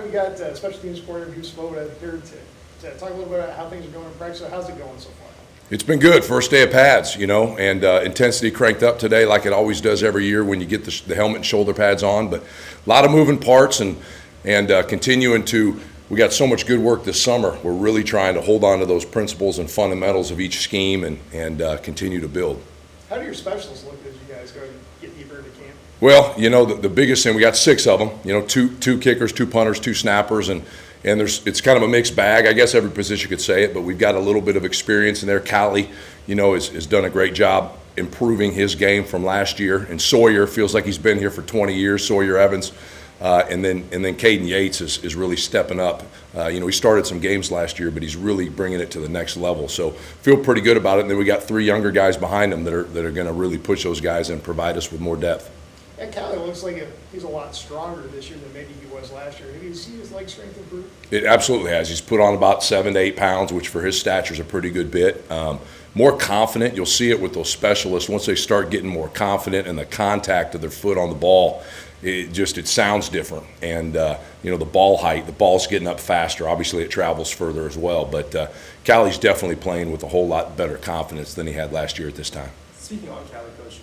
we got special teams coordinator Svoboda here to talk a little bit about how things are going in practice. So how's it going so far? It's been good. First day of pads, and intensity cranked up today like it always does every year when you get the helmet and shoulder pads on. But a lot of moving parts and continuing to. We got so much good work this summer. We're really trying to hold on to those principles and fundamentals of each scheme and continue to build. How do your specialists look as you guys go and get deeper into camp? Well, the biggest thing, we got 6 of them, two kickers, 2 punters, 2 snappers, and it's kind of a mixed bag. I guess every position could say it, but we've got a little bit of experience in there. Callie, has done a great job improving his game from last year, and Sawyer feels like he's been here for 20 years, Sawyer Evans. And then Caden Yates is really stepping up. He started some games last year, but he's really bringing it to the next level. So feel pretty good about it. And then we got 3 younger guys behind him that are going to really push those guys and provide us with more depth. And Callie looks like he's a lot stronger this year than maybe he was last year. Have you seen his leg strength improve? It absolutely has. He's put on about 7 to 8 pounds, which for his stature is a pretty good bit. More confident. You'll see it with those specialists once they start getting more confident in the contact of their foot on the ball. It sounds different, and the ball height, the ball's getting up faster. Obviously, it travels further as well. But Callie's definitely playing with a whole lot better confidence than he had last year at this time. Speaking on Callie, Coach,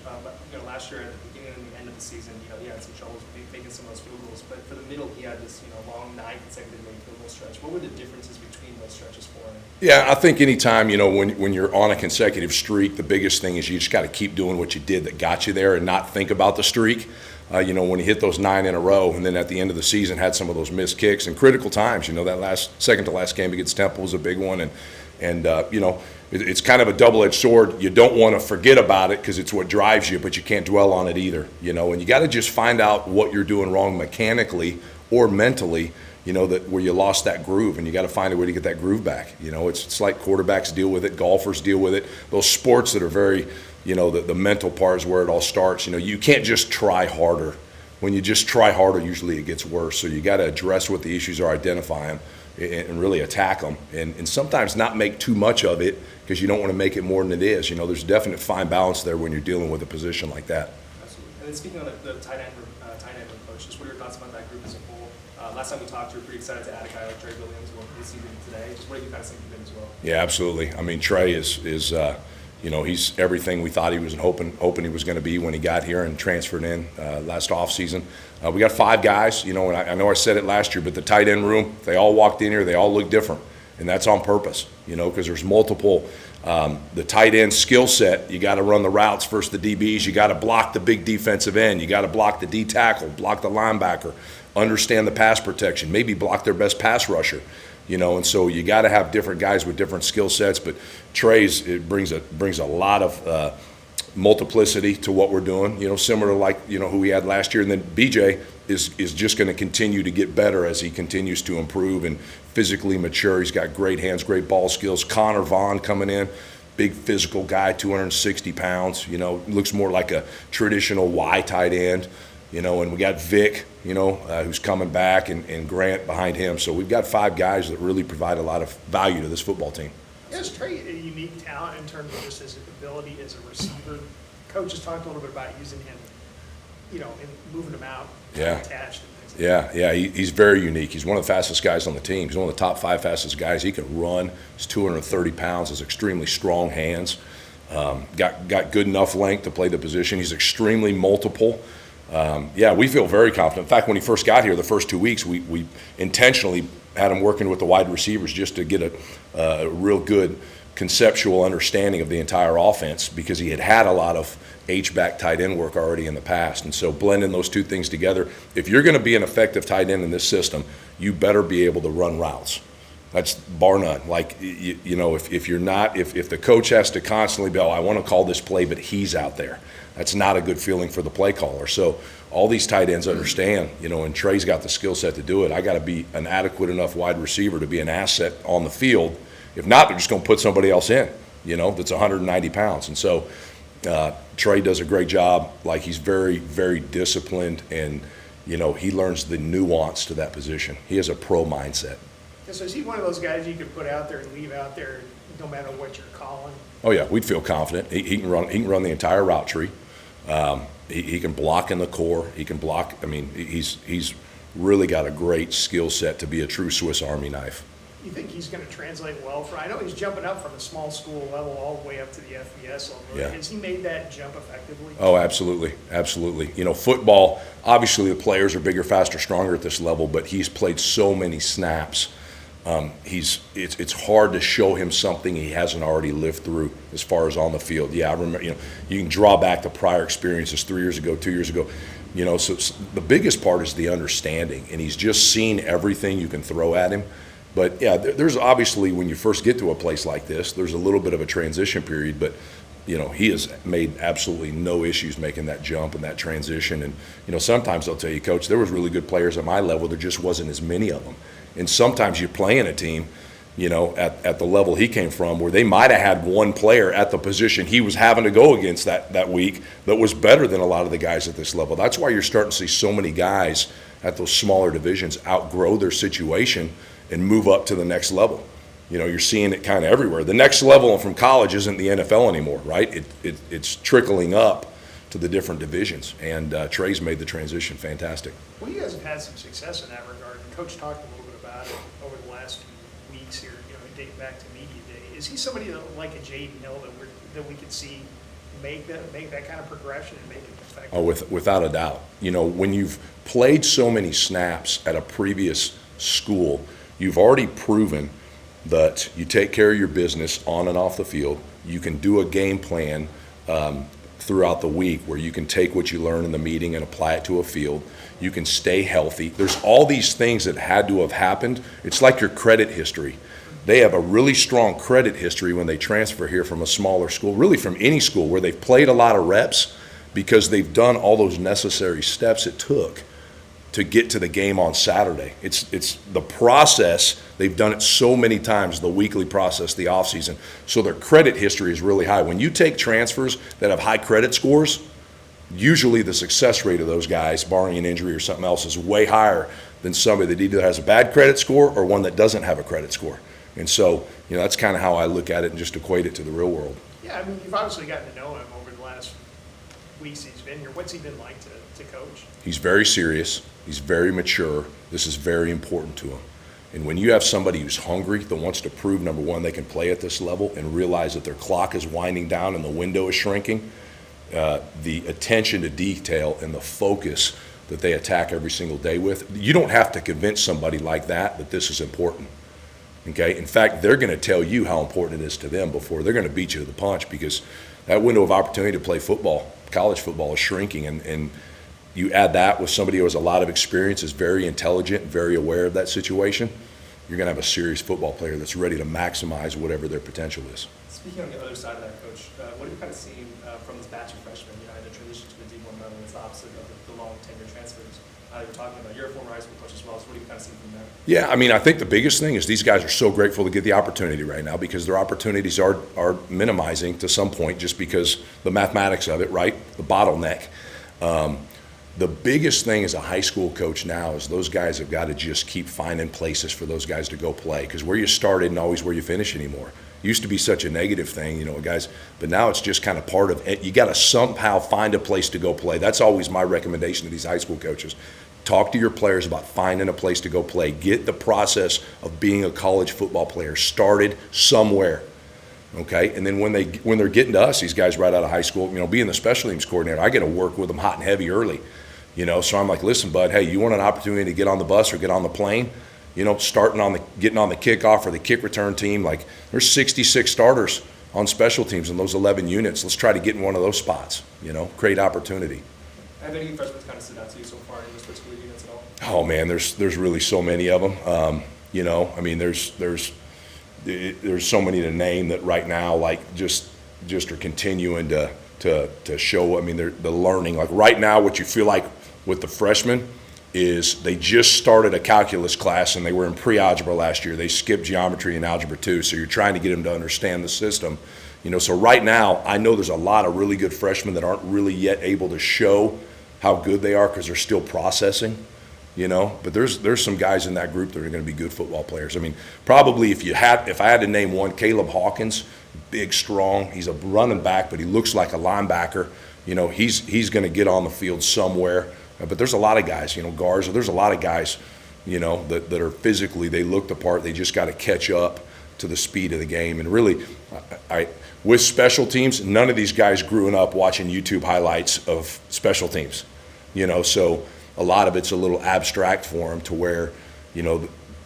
last year at the beginning and the end of the season, he had some troubles making some of those field goals. But for the middle, he had this long 9 consecutive made field goal stretch. What were the differences between those stretches for him? Yeah, I think anytime, when you're on a consecutive streak, the biggest thing is you just got to keep doing what you did that got you there and not think about the streak. When he hit those 9 in a row, and then at the end of the season had some of those missed kicks and critical times. That second to last game against Temple was a big one, and it's kind of a double-edged sword. You don't want to forget about it because it's what drives you, but you can't dwell on it either. And you got to just find out what you're doing wrong mechanically or mentally. That where you lost that groove, and you got to find a way to get that groove back. It's like quarterbacks deal with it, golfers deal with it. Those sports that are very, the mental part is where it all starts. You can't just try harder. When you just try harder, usually it gets worse. So you got to address what the issues are, identify them, and really attack them. And sometimes not make too much of it because you don't want to make it more than it is. There's a definite fine balance there when you're dealing with a position like that. Absolutely. And then speaking of the tight end coach, just what are your thoughts about that group as a whole? Last time we talked, you were pretty excited to add a guy like Tre Williams, who won this season today. Just what do you kind of think of him as well? Yeah, absolutely. I mean, Tre is he's everything we thought he was hoping he was going to be when he got here and transferred in last offseason. We got 5 guys, and I know I said it last year, but the tight end room, they all walked in here, they all look different, and that's on purpose, because there's multiple. The tight end skill set, you got to run the routes versus the DBs. You got to block the big defensive end. You got to block the D tackle, block the linebacker, understand the pass protection, maybe block their best pass rusher. And so you got to have different guys with different skill sets. But it brings a lot of multiplicity to what we're doing. Similar to who we had last year. And then BJ is just going to continue to get better as he continues to improve and physically mature. He's got great hands, great ball skills. Connor Vaughn coming in, big physical guy, 260 pounds. Looks more like a traditional Y tight end. And we got Vic, who's coming back, and Grant behind him. So we've got 5 guys that really provide a lot of value to this football team. Is Tre a unique talent in terms of just his ability as a receiver? Coach has talked a little bit about using him, and moving him out, attached and things like that. Yeah, he's very unique. He's one of the fastest guys on the team. He's one of the top 5 fastest guys. He can run. He's 230 pounds. Has extremely strong hands. Got good enough length to play the position. He's extremely multiple. We feel very confident. In fact, when he first got here, the first 2 weeks, we intentionally had him working with the wide receivers just to get a real good conceptual understanding of the entire offense because he had a lot of H-back tight end work already in the past. And so blending those 2 things together, if you're going to be an effective tight end in this system, you better be able to run routes. That's bar none. If you're not, if the coach has to constantly be, I want to call this play, but he's out there. That's not a good feeling for the play caller. So all these tight ends understand, and Tre's got the skill set to do it. I got to be an adequate enough wide receiver to be an asset on the field. If not, they're just going to put somebody else in, that's 190 pounds. And so Tre does a great job. He's very, very disciplined, and, he learns the nuance to that position. He has a pro mindset. So is he one of those guys you could put out there and leave out there no matter what you're calling? Oh yeah, we'd feel confident. He can run. He can run the entire route tree. He can block in the core. He can block. I mean, he's really got a great skill set to be a true Swiss Army knife. You think he's going to translate well I know he's jumping up from a small school level all the way up to the FBS level. Yeah. Has he made that jump effectively? Oh, absolutely, absolutely. You know, football, obviously the players are bigger, faster, stronger at this level, but he's played so many snaps. It's hard to show him something he hasn't already lived through as far as on the field. Yeah, I remember, you know, you can draw back to prior experiences 3 years ago, 2 years ago. You know, so the biggest part is the understanding, and he's just seen everything you can throw at him. But yeah, there's obviously, when you first get to a place like this, there's a little bit of a transition period, but you know, he has made absolutely no issues making that jump and that transition. And you know, sometimes I'll tell you, Coach, there was really good players at my level, there just wasn't as many of them. And sometimes you're playing a team, you know, at the level he came from, where they might have had one player at the position he was having to go against that week that was better than a lot of the guys at this level. That's why you're starting to see so many guys at those smaller divisions outgrow their situation and move up to the next level. You know, you're seeing it kind of everywhere. The next level from college isn't the NFL anymore, right? It's trickling up to the different divisions, and Tre's made the transition fantastic. Well, you guys have had some success in that regard. And Coach talked a little bit about it over the last few weeks here, you know, dating back to media day. Is he somebody that, like a Jaden Hill that we could see make that kind of progression and make it effective? Oh, without a doubt. You know, when you've played so many snaps at a previous school, you've already proven that you take care of your business on and off the field. You can do a game plan throughout the week where you can take what you learn in the meeting and apply it to a field. You can stay healthy. There's all these things that had to have happened. It's like your credit history. They have a really strong credit history when they transfer here from a smaller school, really from any school, where they've played a lot of reps because they've done all those necessary steps it took to get to the game on Saturday. It's the process. They've done it so many times, the weekly process, the offseason. So their credit history is really high. When you take transfers that have high credit scores, usually the success rate of those guys, barring an injury or something else, is way higher than somebody that either has a bad credit score or one that doesn't have a credit score. And so, you know, that's kind of how I look at it and just equate it to the real world. Yeah, I mean, you've obviously gotten to know him over the last weeks he's been here. What's he been like to coach? He's very serious. He's very mature. This is very important to him. And when you have somebody who's hungry, that wants to prove, number one, they can play at this level and realize that their clock is winding down and the window is shrinking, the attention to detail and the focus that they attack every single day with, you don't have to convince somebody like that this is important. Okay? In fact, they're going to tell you how important it is to them before they're going to beat you to the punch, because that window of opportunity to play football, college football, is shrinking. And you add that with somebody who has a lot of experience, is very intelligent, very aware of that situation, you're going to have a serious football player that's ready to maximize whatever their potential is. Speaking on the other side of that, Coach, what have you kind of seen from this batch of freshmen, you know, in the transition to the D1 level? It's the opposite of the long tenure transfers you're talking about. You're a former high school coach as well, so what do you kind of see from there? Yeah, I mean, I think the biggest thing is these guys are so grateful to get the opportunity right now, because their opportunities are minimizing to some point just because the mathematics of it, right? The bottleneck. The biggest thing as a high school coach now is those guys have got to just keep finding places for those guys to go play, because where you started isn't always where you finish anymore. It used to be such a negative thing, you know, guys, but now it's just kind of part of it. You got to somehow find a place to go play. That's always my recommendation to these high school coaches. Talk to your players about finding a place to go play. Get the process of being a college football player started somewhere. Okay, and then when they're getting to us, these guys right out of high school, you know, being the special teams coordinator, I get to work with them hot and heavy early. You know, so I'm like, listen, bud, hey, you want an opportunity to get on the bus or get on the plane? You know, getting on the kickoff or the kick return team, like there's 66 starters on special teams in those 11 units. Let's try to get in one of those spots, you know, create opopportunity. Have any freshmen kind of stood out to you so far in those particular units at all? Oh man, there's really so many of them. You know, I mean, there's so many to name that right now, like just are continuing to show. I mean, the learning. Like right now, what you feel like with the freshmen is they just started a calculus class and they were in pre-algebra last year. They skipped geometry and algebra 2, so you're trying to get them to understand the system. You know, so right now, I know there's a lot of really good freshmen that aren't really yet able to show how good they are because they're still processing, you know. But there's some guys in that group that are going to be good football players. I mean, probably if I had to name one, Caleb Hawkins, big, strong. He's a running back, but he looks like a linebacker. You know, he's going to get on the field somewhere. But there's a lot of guys, guards, there's a lot of guys, that are physically, they look the part. They just got to catch up to the speed of the game. And really, with special teams, none of these guys grew up watching YouTube highlights of special teams, so a lot of it's a little abstract for them to where,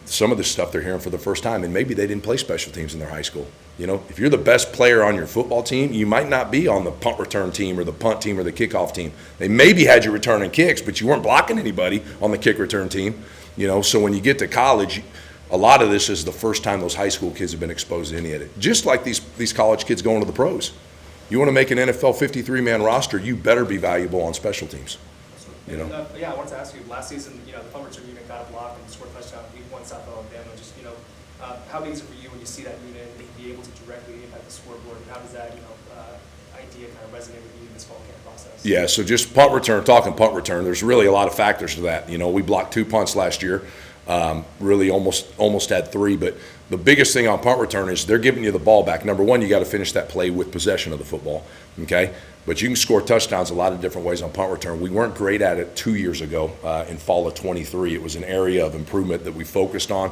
some of the stuff they're hearing for the first time, and maybe they didn't play special teams in their high school. If you're the best player on your football team, you might not be on the punt return team or the punt team or the kickoff team. They maybe had you returning kicks, but you weren't blocking anybody on the kick return team. So when you get to college, a lot of this is the first time those high school kids have been exposed to any of it. Just like these college kids going to the pros. You want to make an NFL 53-man roster, you better be valuable on special teams. Yeah, I wanted to ask you, last season, the punt return unit got a block and scored a touchdown week 1 South Alabama. Just, how big is it for you when you see that unit and be able to directly impact the scoreboard? And how does that, idea kind of resonate with you in this fall camp process? Yeah, so just talking punt return, there's really a lot of factors to that. We blocked 2 punts last year, really almost had 3, but the biggest thing on punt return is they're giving you the ball back. Number one, you got to finish that play with possession of the football, okay? But you can score touchdowns a lot of different ways on punt return. We weren't great at it 2 years ago in fall of 23. It was an area of improvement that we focused on.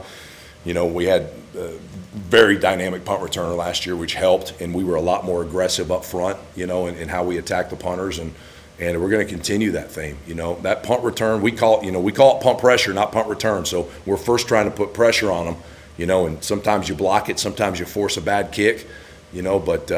We had a very dynamic punt returner last year, which helped, and we were a lot more aggressive up front, in how we attacked the punters, and we're going to continue that theme. That punt return, we call it punt pressure, not punt return. So we're first trying to put pressure on them, and sometimes you block it, sometimes you force a bad kick, but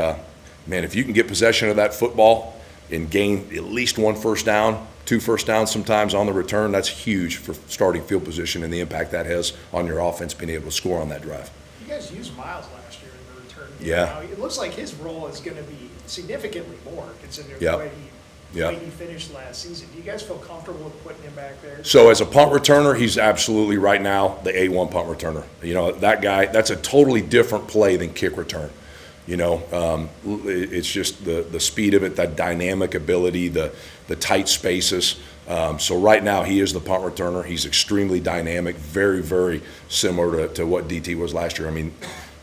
man, if you can get possession of that football and gain at least 1 first down, 2 first downs sometimes on the return, that's huge for starting field position and the impact that has on your offense being able to score on that drive. You guys used Miles last year in the return game. Yeah. Now, it looks like his role is going to be significantly more considering Yep. the way he finished last season. Do you guys feel comfortable with putting him back there? So as a punt returner, he's absolutely right now the A1 punt returner. That guy, that's a totally different play than kick return. It's just the speed of it, that dynamic ability, the tight spaces. So right now he is the punt returner. He's extremely dynamic, very, very similar to what DT was last year. I mean,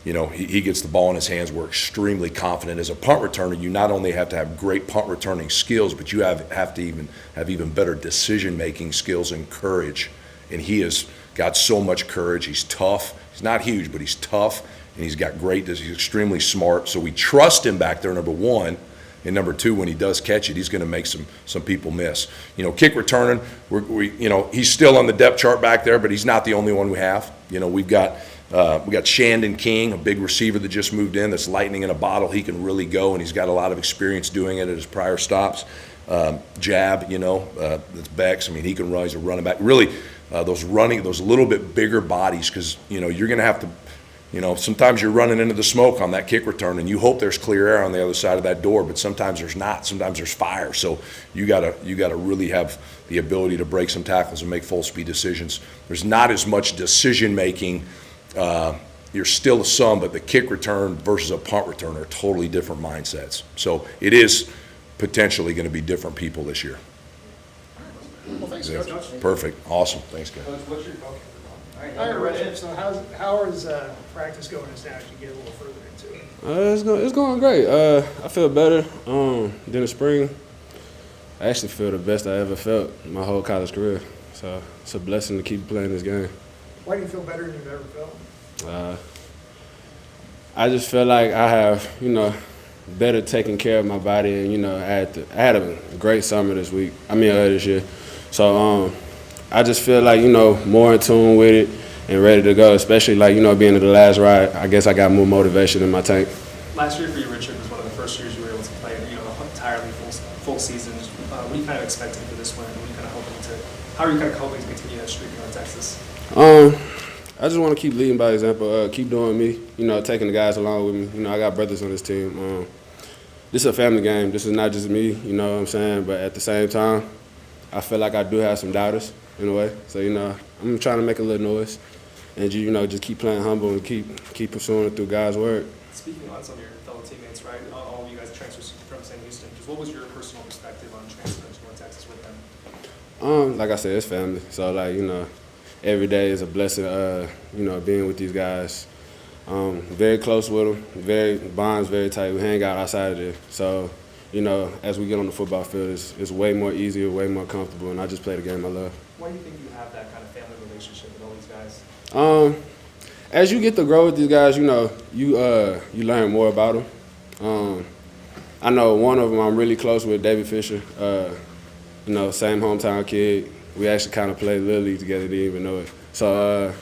he gets the ball in his hands. We're extremely confident. As a punt returner, you not only have to have great punt returning skills, but you have to have even better decision-making skills and courage. And he has got so much courage. He's tough. He's not huge, but he's tough. And he's extremely smart. So we trust him back there, number one. And number two, when he does catch it, he's going to make some people miss. Kick returning, he's still on the depth chart back there, but he's not the only one we have. We've got Shandon King, a big receiver that just moved in, that's lightning in a bottle. He can really go, and he's got a lot of experience doing it at his prior stops. Jab, that's Bex. I mean, he can run. He's a running back. Really, those little bit bigger bodies, because you're going to have to. Sometimes you're running into the smoke on that kick return, and you hope there's clear air on the other side of that door, but sometimes there's not. Sometimes there's fire. So you gotta really have the ability to break some tackles and make full speed decisions. There's not as much decision making. You're still some, but the kick return versus a punt return are totally different mindsets. So it is potentially going to be different people this year. Well, thanks, Coach. Perfect. Awesome. Thanks, guys. Coach, what's your All right, Rich, so how is practice going as now as you get a little further into it? It's going great. I feel better than the spring. I actually feel the best I ever felt in my whole college career. So it's a blessing to keep playing this game. Why do you feel better than you've ever felt? I just feel like I have, better taking care of my body, and I had a great summer this year. So I just feel like more in tune with it and ready to go. Especially being at the last ride. I guess I got more motivation in my tank. Last year for you, Richard, was one of the first years you were able to play, entirely full season. What are you kind of expecting for this one? How are you kind of hoping to continue that streak in Texas? I just want to keep leading by example. Keep doing me. Taking the guys along with me. I got brothers on this team. This is a family game. This is not just me. You know what I'm saying? But at the same time, I feel like I do have some doubters in a way. So I'm trying to make a little noise, and just keep playing humble and keep pursuing it through God's word. Speaking on some of your fellow teammates, right? All of you guys transferred from St. Houston. Just what was your personal perspective on transferring to North Texas with them? Like I said, it's family. So every day is a blessing. Being with these guys. Very close with them. Bonds very tight. We hang out outside of there. So you know, as we get on the football field, it's way more easier, way more comfortable, and I just play the game I love. Why do you think you have that kind of family relationship with all these guys? As you get to grow with these guys, you know, you learn more about them. I know one of them I'm really close with, David Fisher. You know, same hometown kid. We actually kind of played Little League together, didn't even know it. So,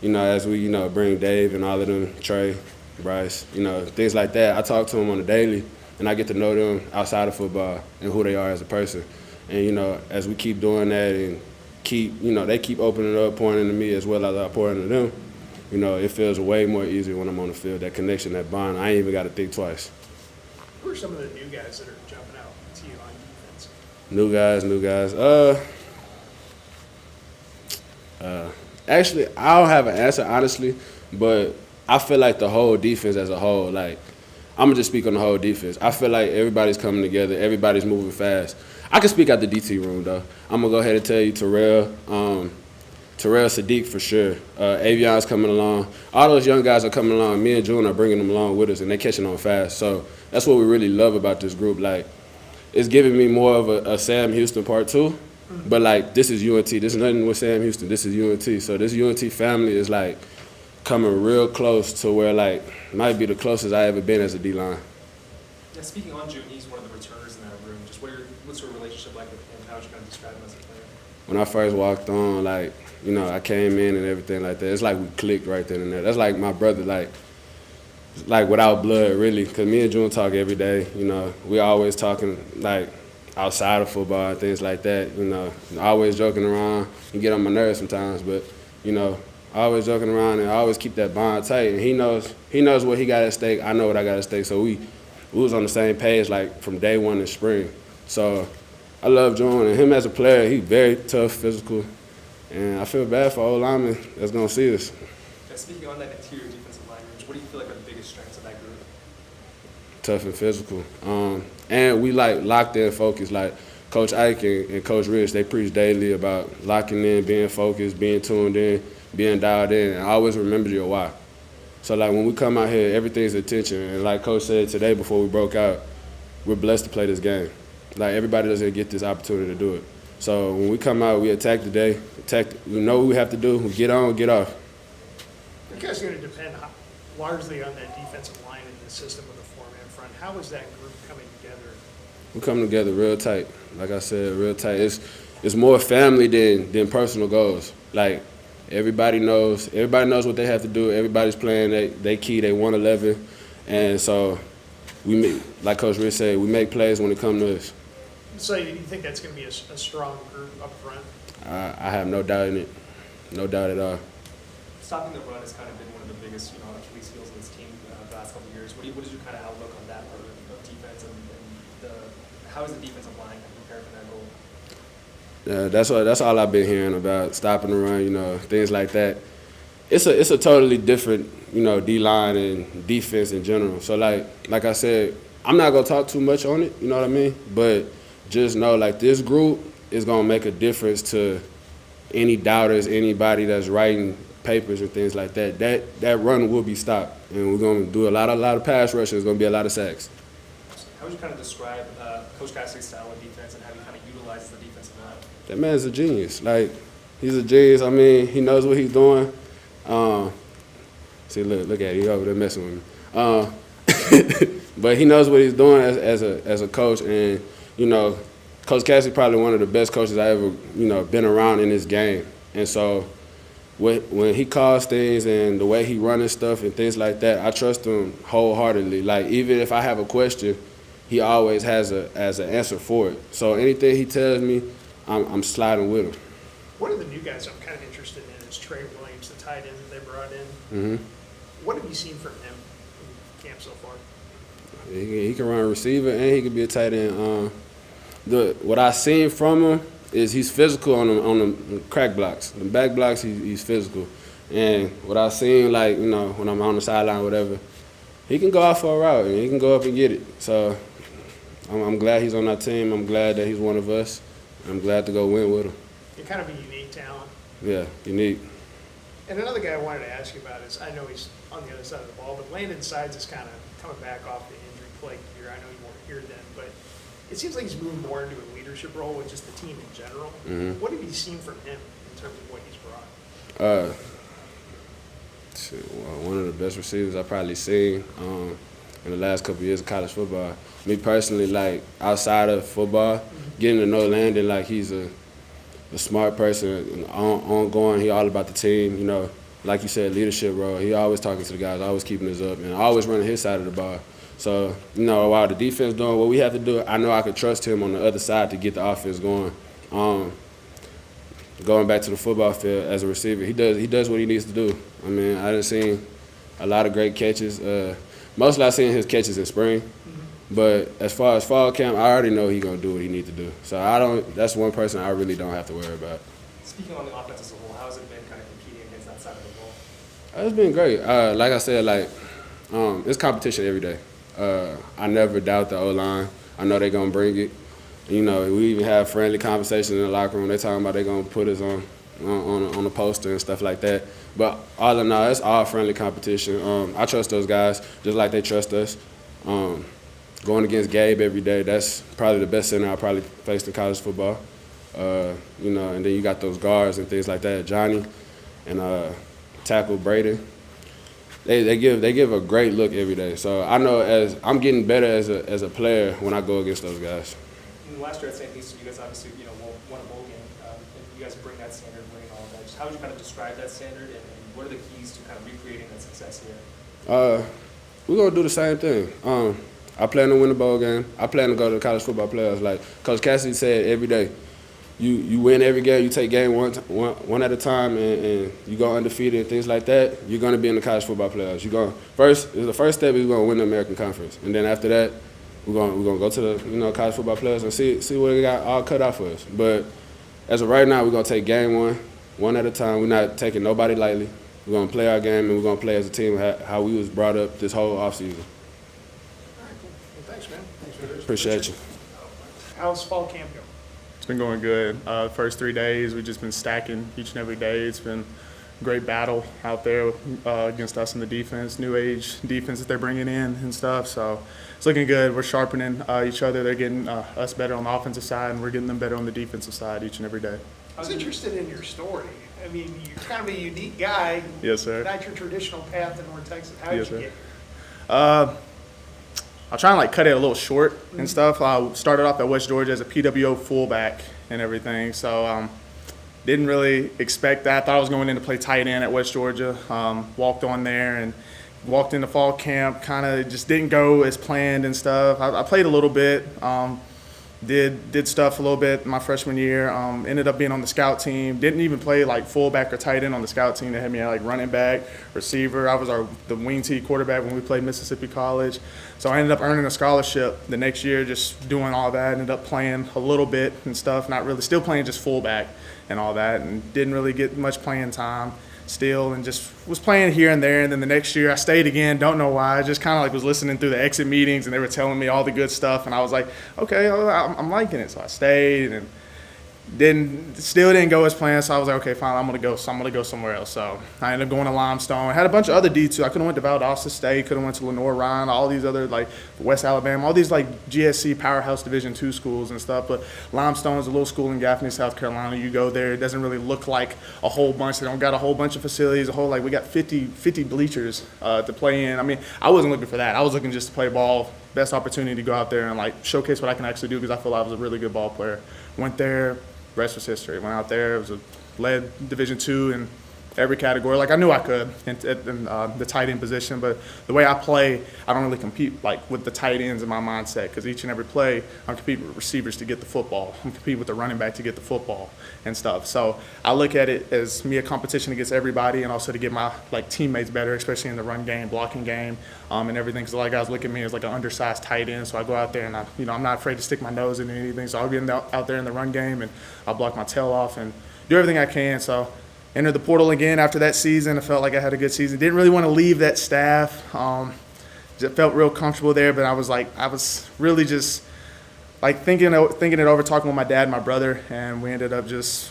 you know, as we, you know, bring Dave and all of them, Trey, Bryce, you know, things like that, I talk to them on a daily, and I get to know them outside of football and who they are as a person. And, you know, as we keep doing that and they keep opening up, pouring into me as well as I pour into them, you know, it feels way more easier when I'm on the field. That connection, that bond, I ain't even got to think twice. Who are some of the new guys that are jumping out to you on defense? New guys. Actually, I don't have an answer, honestly, but I feel like the whole defense as a whole, like, I'm going to just speak on the whole defense. I feel like everybody's coming together. Everybody's moving fast. I can speak out the DT room, though. I'm going to go ahead and tell you Terrell Sadiq for sure. Avion's coming along. All those young guys are coming along. Me and June are bringing them along with us, and they're catching on fast. So that's what we really love about this group. Like, it's giving me more of a Sam Houston part two. But, like, this is UNT. This is nothing with Sam Houston. This is UNT. So this UNT family is, like, coming real close to where, like, might be the closest I ever been as a D-line. Yeah, speaking on June, he's one of the returners in that room. Just what's your relationship like with him? How would you kind of describe him as a player? When I first walked on, like, you know, I came in and everything like that. It's like we clicked right then and there. That's like my brother, like without blood, really. Because me and June talk every day. You know, we always talking, like, outside of football and things like that. You know, always joking around. You get on my nerves sometimes, but, you know, always joking around and I always keep that bond tight. And he knows what he got at stake. I know what I got at stake. So we was on the same page, like, from day one in spring. So I love June, and him as a player, he's very tough, physical. And I feel bad for old linemen that's going to see us. Yeah, speaking on that interior defensive line range, what do you feel like are the biggest strengths of that group? Tough and physical. And we, like, locked in focus. Like, Coach Ike and Coach Rich, they preach daily about locking in, being focused, being tuned in, being dialed in, and always remember your why. So, like, when we come out here, everything's attention. And like Coach said today before we broke out, we're blessed to play this game. Like, everybody doesn't get this opportunity to do it. So when we come out, we attack the day. We know what we have to do. We get on, get off. I guess it's going to depend largely on that defensive line and the system with the four-man front. How is that group coming together? We come together real tight. Like I said, real tight. It's more family than personal goals. Like, everybody knows what they have to do. Everybody's playing they key, they 111. And so like Coach Rich said, we make plays when it comes to us. So you think that's going to be a strong group up front? I have no doubt in it. No doubt at all. Stopping the run has kind of been one of the biggest, Achilles heels of this team the last couple of years. What is your kind of outlook on that part of defense and how is the defensive line prepared for that goal? Yeah, that's all I've been hearing about, stopping the run, things like that. It's a totally different, D-line and defense in general. So like I said, I'm not gonna talk too much on it, you know what I mean? But just know, like, this group is gonna make a difference to any doubters, anybody that's writing papers and things like that. That run will be stopped, and we're gonna do a lot of pass rushing. There's gonna be a lot of sacks. How would you kind of describe Coach Cassidy's style of defense and how he kind of utilizes the defensive line? That man's a genius. Like, he's a genius. I mean, he knows what he's doing. See, look at it. He's over there messing with me. But he knows what he's doing as a coach, and Coach Cassidy probably one of the best coaches I ever been around in this game. And so when he calls things and the way he running stuff and things like that, I trust him wholeheartedly. Like, even if I have a question, he always has an answer for it. So anything he tells me, I'm sliding with him. One of the new guys I'm kind of interested in is Tre Williams, the tight end that they brought in. Mm-hmm. What have you seen from him in camp so far? He can run a receiver and he can be a tight end. What I seen from him is he's physical on the crack blocks. The back blocks, he's physical. And what I seen, like, when I'm on the sideline or whatever, he can go out for a route and he can go up and get it. So I'm glad he's on our team. I'm glad that he's one of us. I'm glad to go win with him. You're kind of a unique talent. Yeah, unique. And another guy I wanted to ask you about is, I know he's on the other side of the ball, but Landon Sides is kind of coming back off the injury play here. I know you weren't here then, but it seems like he's moved more into a leadership role with just the team in general. Mhm. What have you seen from him in terms of what he's brought? One of the best receivers I've probably seen in the last couple of years of college football. Me personally, like outside of football, getting to know Landon, like he's a smart person, ongoing. He all about the team, you know. Like you said, leadership role. He always talking to the guys, always keeping us up, and always running his side of the ball. So, you know, while the defense doing what we have to do, I know I could trust him on the other side to get the offense going. Going back to the football field as a receiver, he does what he needs to do. I mean, I done seen a lot of great catches. Mostly I seen his catches in spring, but as far as fall camp, I already know he's gonna do what he needs to do. So that's one person I really don't have to worry about. Speaking on the offense as a whole, how has it been kind of competing against that side of the ball? It's been great. Like I said, it's competition every day. I never doubt the O-line. I know they're gonna bring it. You know, we even have friendly conversations in the locker room. They're talking about they're gonna put us on the poster and stuff like that. But all in all, it's all friendly competition. I trust those guys just like they trust us. Going against Gabe every day, that's probably the best center I probably faced in college football. You know, and then you got those guards and things like that, Johnny and tackle Braden. They give a great look every day. So I know as I'm getting better as a player when I go against those guys. And last year at St. Pete, you guys obviously won a bowl game. And you guys bring that standard, winning all of that. Just how would you kind of describe that standard, and what are the keys to kind of recreating that success here? We're gonna do the same thing. I plan to win the bowl game. I plan to go to the college football playoffs. Like Coach Cassidy said every day, you win every game. You take game one at a time, and you go undefeated and things like that. You're gonna be in the college football playoffs. The first step is we're gonna win the American Conference, and then after that, we're gonna go to the college football playoffs and see what we got all cut out for us. But as of right now, we're gonna take game one at a time. We're not taking nobody lightly. We're gonna play our game, and we're gonna play as a team how we was brought up this whole offseason. All right, cool. Well, thanks, man. Thanks for this. Appreciate you. How's fall camp going? It's been going good. First 3 days, we've just been stacking each and every day. It's been a great battle out there against us in the defense, new age defense that they're bringing in and stuff. So it's looking good. We're sharpening each other. They're getting us better on the offensive side, and we're getting them better on the defensive side each and every day. I was interested in your story. I mean, you're kind of a unique guy. Yes, sir. Not your traditional path in North Texas. How did Yes, you sir. get here? I'll try and cut it a little short and stuff. I started off at West Georgia as a PWO fullback and everything, so didn't really expect that. Thought I was going in to play tight end at West Georgia. Walked on there and walked into fall camp. Kind of just didn't go as planned and stuff. I played a little bit. Did stuff a little bit my freshman year. Ended up being on the scout team. Didn't even play like fullback or tight end on the scout team. They had me at like running back, receiver. I was the wing tee quarterback when we played Mississippi College. So I ended up earning a scholarship the next year, just doing all that. Ended up playing a little bit and stuff. Not really, still playing just fullback and all that, and didn't really get much playing time still, and just was playing here and there. And then the next year I stayed again, don't know why. I just kind of like was listening through the exit meetings, and they were telling me all the good stuff, and I was like, okay, I'm liking it. So I stayed, and still didn't go as planned. So I was like, okay, fine, I'm gonna go somewhere else. So I ended up going to Limestone. I had a bunch of other D2. I could have went to Valdosta State, could have went to Lenore Ryan, all these other like West Alabama, all these like GSC powerhouse Division II schools and stuff. But Limestone is a little school in Gaffney, South Carolina. You go there, it doesn't really look like a whole bunch. They don't got a whole bunch of facilities. We got 50 bleachers to play in. I mean, I wasn't looking for that. I was looking just to play ball. Best opportunity to go out there and like showcase what I can actually do, because I feel like I was a really good ball player. Went there. Rest was history. Went out there. It was led Division II in every category. Like I knew I could in the tight end position, but the way I play, I don't really compete like with the tight ends in my mindset, because each and every play I'm competing with receivers to get the football. I'm competing with the running back to get the football and stuff. So I look at it as me a competition against everybody, and also to get my like teammates better, especially in the run game, blocking game, and everything. Because a lot of guys look at me as like an undersized tight end, so I go out there and I'm not afraid to stick my nose in anything. So I'll be out there in the run game, and I'll block my tail off and do everything I can. So entered the portal again after that season. I felt like I had a good season. Didn't really want to leave that staff. Just felt real comfortable there, but I was really just like thinking it over, talking with my dad and my brother, and we ended up just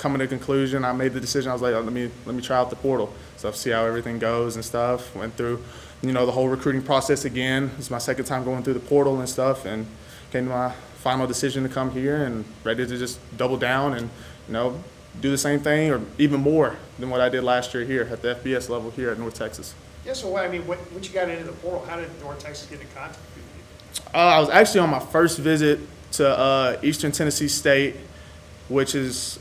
coming to a conclusion, I made the decision. I was like, let me try out the portal, so see how everything goes and stuff. Went through, the whole recruiting process again. It's my second time going through the portal and stuff, and came to my final decision to come here and ready to just double down and, do the same thing or even more than what I did last year here at the FBS level here at North Texas. Yeah, so once you got into the portal, how did North Texas get in contact with you? I was actually on my first visit to Eastern Tennessee State, which is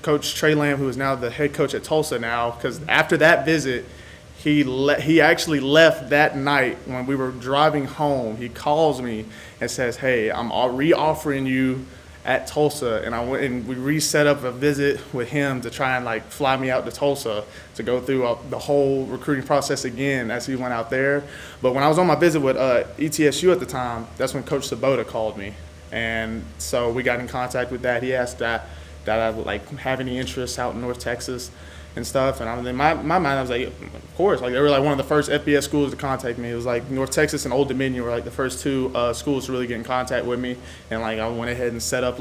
Coach Tre Williams, who is now the head coach at Tulsa now, because after that visit, he actually left that night when we were driving home. He calls me and says, "Hey, I'm re-offering you at Tulsa," and I went and we reset up a visit with him to try and fly me out to Tulsa to go through the whole recruiting process again as he went out there. But when I was on my visit with ETSU at the time, that's when Coach Svoboda called me, and so we got in contact with that. He asked that I would have any interest out in North Texas and stuff, and in my mind I was like, of course. They were one of the first FBS schools to contact me. It was North Texas and Old Dominion were the first two schools to really get in contact with me, and I went ahead and set up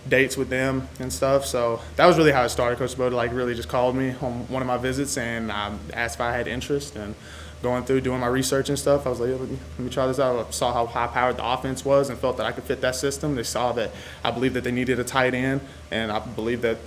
dates with them and stuff. So that was really how it started. Coach Svoboda really just called me on one of my visits and asked if I had interest, and going through doing my research and stuff, I was like, let me try this out. I saw how high-powered the offense was and felt that I could fit that system. They saw that I believed that they needed a tight end, and I believe that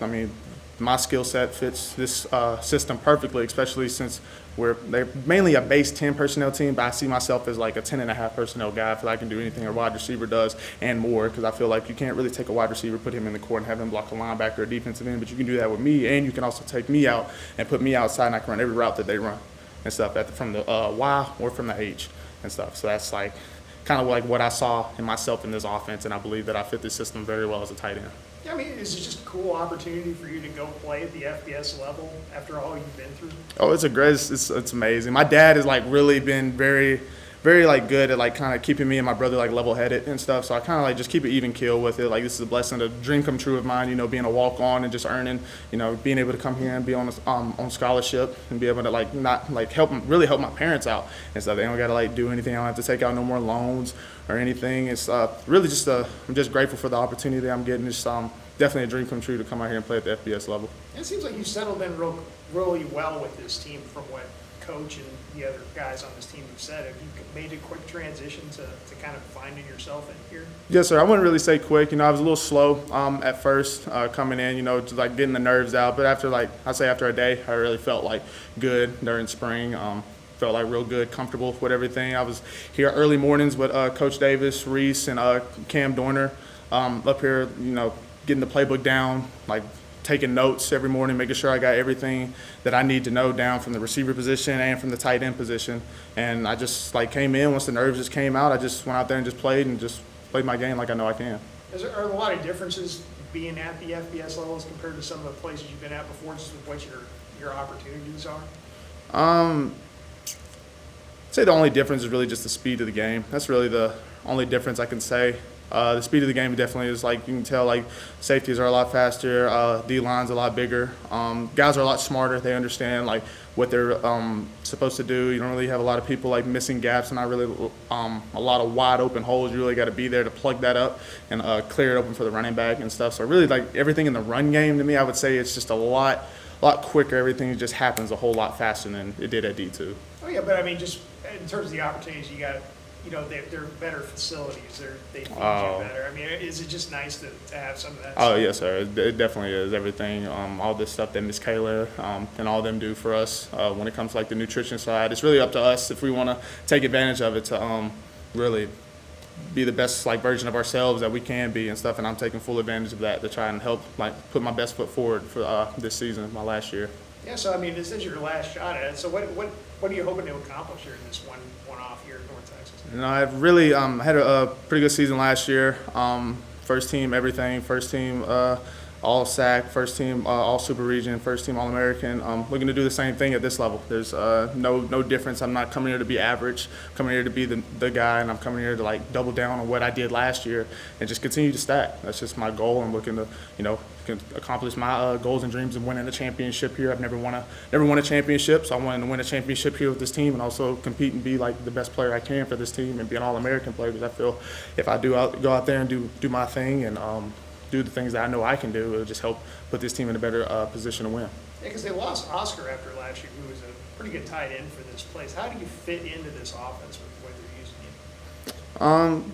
my skill set fits this system perfectly, especially since they're mainly a base 10 personnel team, but I see myself as a 10.5 personnel guy. I feel I can do anything a wide receiver does and more, because I feel you can't really take a wide receiver, put him in the court, and have him block a linebacker or defensive end, but you can do that with me, and you can also take me out and put me outside, and I can run every route that they run and stuff from the Y or from the H and stuff. So that's kind of what I saw in myself in this offense, and I believe that I fit this system very well as a tight end. Yeah, is it just a cool opportunity for you to go play at the FBS level after all you've been through? Oh, it's amazing. My dad has really been very, very good at kind of keeping me and my brother level-headed and stuff. So I kind of just keep it even keel with it. This is a blessing, a dream come true of mine. Being a walk-on and just earning. Being able to come here and be on scholarship and be able to not help my parents out and stuff. They don't got to do anything. I don't have to take out no more loans or anything. It's really just I'm just grateful for the opportunity that I'm getting. It's definitely a dream come true to come out here and play at the FBS level. It seems like you settled in really well with this team from what Coach and the other guys on this team have said. Have you made a quick transition to kind of finding yourself in here? Yes, sir. I wouldn't really say quick. I was a little slow at first coming in, just getting the nerves out. But after after a day, I really felt good during spring. Felt real good, comfortable with everything. I was here early mornings with Coach Davis, Reese, and Cam Dorner up here, getting the playbook down, taking notes every morning, making sure I got everything that I need to know down from the receiver position and from the tight end position. And I just came in, once the nerves just came out, I just went out there and just played my game like I know I can. Are there a lot of differences being at the FBS levels compared to some of the places you've been at before, just with what your opportunities are? I'd say the only difference is really just the speed of the game. That's really the only difference I can say. The speed of the game definitely is you can tell safeties are a lot faster, D-line's a lot bigger. Guys are a lot smarter. They understand what they're supposed to do. You don't really have a lot of people missing gaps and not really a lot of wide open holes. You really got to be there to plug that up and clear it open for the running back and stuff. So really everything in the run game to me, I would say it's just a lot quicker. Everything just happens a whole lot faster than it did at D2. Oh yeah, but just in terms of the opportunities you got, they're better facilities. They feed you better. Is it just nice to have some of that Oh, stuff? yes, sir. It definitely is. Everything, all this stuff that Miss Kayla and all them do for us when it comes to the nutrition side, it's really up to us if we want to take advantage of it to really be the best version of ourselves that we can be and stuff. And I'm taking full advantage of that to try and help put my best foot forward for this season, my last year. Yeah, so this is your last shot at it. So what are you hoping to accomplish here in this one-off here in North Texas? I really had a pretty good season last year. First team everything, first team all SAC, first team all Super Region, first team All American. Looking to do the same thing at this level. There's no difference. I'm not coming here to be average. I'm coming here to be the guy, and I'm coming here to double down on what I did last year and just continue to stack. That's just my goal. I'm looking to accomplish my goals and dreams of winning a championship here. I've never won a championship, so I wanted to win a championship here with this team and also compete and be the best player I can for this team and be an All American player, because I feel if I go out there and do my thing and do the things that I know I can do. It'll just help put this team in a better position to win. Yeah, because they lost Oscar after last year, who was a pretty good tight end for this place. How do you fit into this offense with the way they're using you?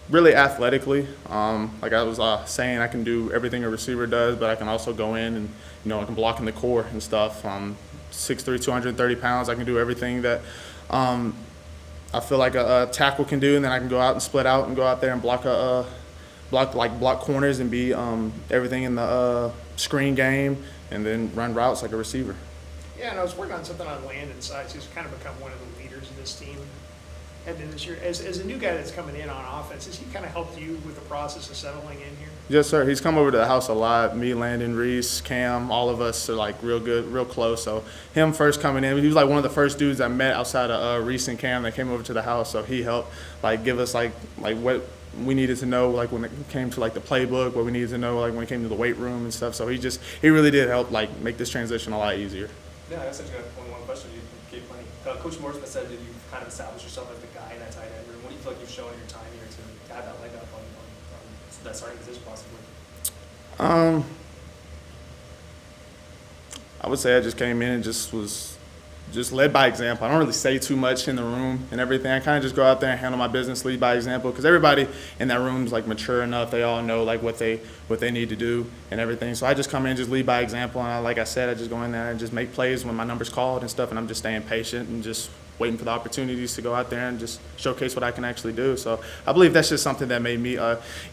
Really athletically. Like I was saying, I can do everything a receiver does, but I can also go in and, I can block in the core and stuff. 6'3", 230 pounds. I can do everything that I feel like a tackle can do, and then I can go out and split out and go out there and block corners and be everything in the screen game, and then run routes like a receiver. Yeah, and I was working on something on Landon's side. He's kind of become one of the leaders of this team. And then this year, as a new guy that's coming in on offense, has he kind of helped you with the process of settling in here? Yes, sir. He's come over to the house a lot. Me, Landon, Reese, Cam, all of us are like real good, real close. So him first coming in, he was like one of the first dudes I met outside of Reese and Cam that came over to the house. So he helped like give us like what we needed to know, like when it came to like the playbook, what we needed to know, like when it came to the weight room and stuff. So he really did help like make this transition a lot easier. Yeah, I guess I just got only one question. You gave plenty. Coach Morrisman said that you've kind of established yourself as the guy in that tight end room. What do you feel like you've shown in your time here to have that leg up on that starting position possibly? I would say I just came in and was led by example. I don't really say too much in the room and everything. I kind of just go out there and handle my business, lead by example, because everybody in that room is like mature enough. They all know like what they need to do and everything. So I just come in, just lead by example, and like I said, I just go in there and just make plays when my number's called and stuff, and I'm just staying patient and just waiting for the opportunities to go out there and just showcase what I can actually do. So I believe that's just something that made me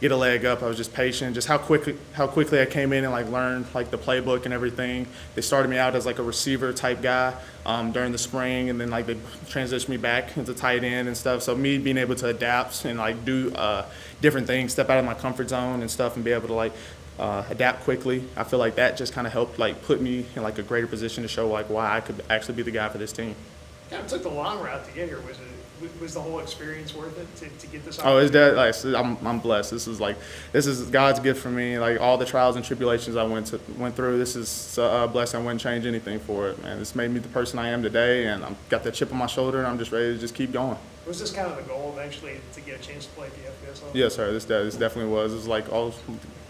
get a leg up. I was just patient, just how quickly I came in and like learned like the playbook and everything. They started me out as like a receiver type guy during the spring, and then like they transitioned me back into tight end and stuff. So me being able to adapt and like do different things, step out of my comfort zone and stuff, and be able to like adapt quickly, I feel like that just kind of helped like put me in like a greater position to show like why I could actually be the guy for this team. Kind of took the long route to get here. Was the whole experience worth it to get this? Oh, it's that like I'm blessed. This is God's gift for me. Like all the trials and tribulations I went through. This is a blessing. I wouldn't change anything for it, man. This made me the person I am today, and I've got that chip on my shoulder, and I'm just ready to just keep going. Was this kind of the goal eventually to get a chance to play at the FBS level? Yes, sir. This definitely was. It was like all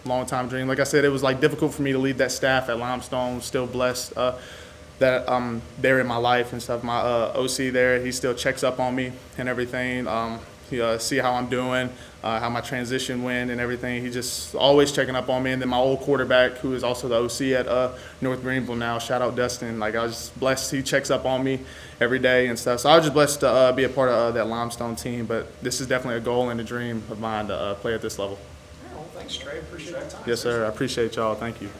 long time dream. Like I said, it was like difficult for me to lead that staff at Limestone. Still blessed that I'm there in my life and stuff. My OC there, he still checks up on me and everything. He see how I'm doing, how my transition went and everything. He just always checking up on me. And then my old quarterback, who is also the OC at North Greenville now, shout out Dustin. Like I was just blessed. He checks up on me every day and stuff. So I was just blessed to be a part of that Limestone team. But this is definitely a goal and a dream of mine to play at this level. Well, thanks, Trey. Appreciate the time. Yes, sir. I appreciate y'all. Thank you.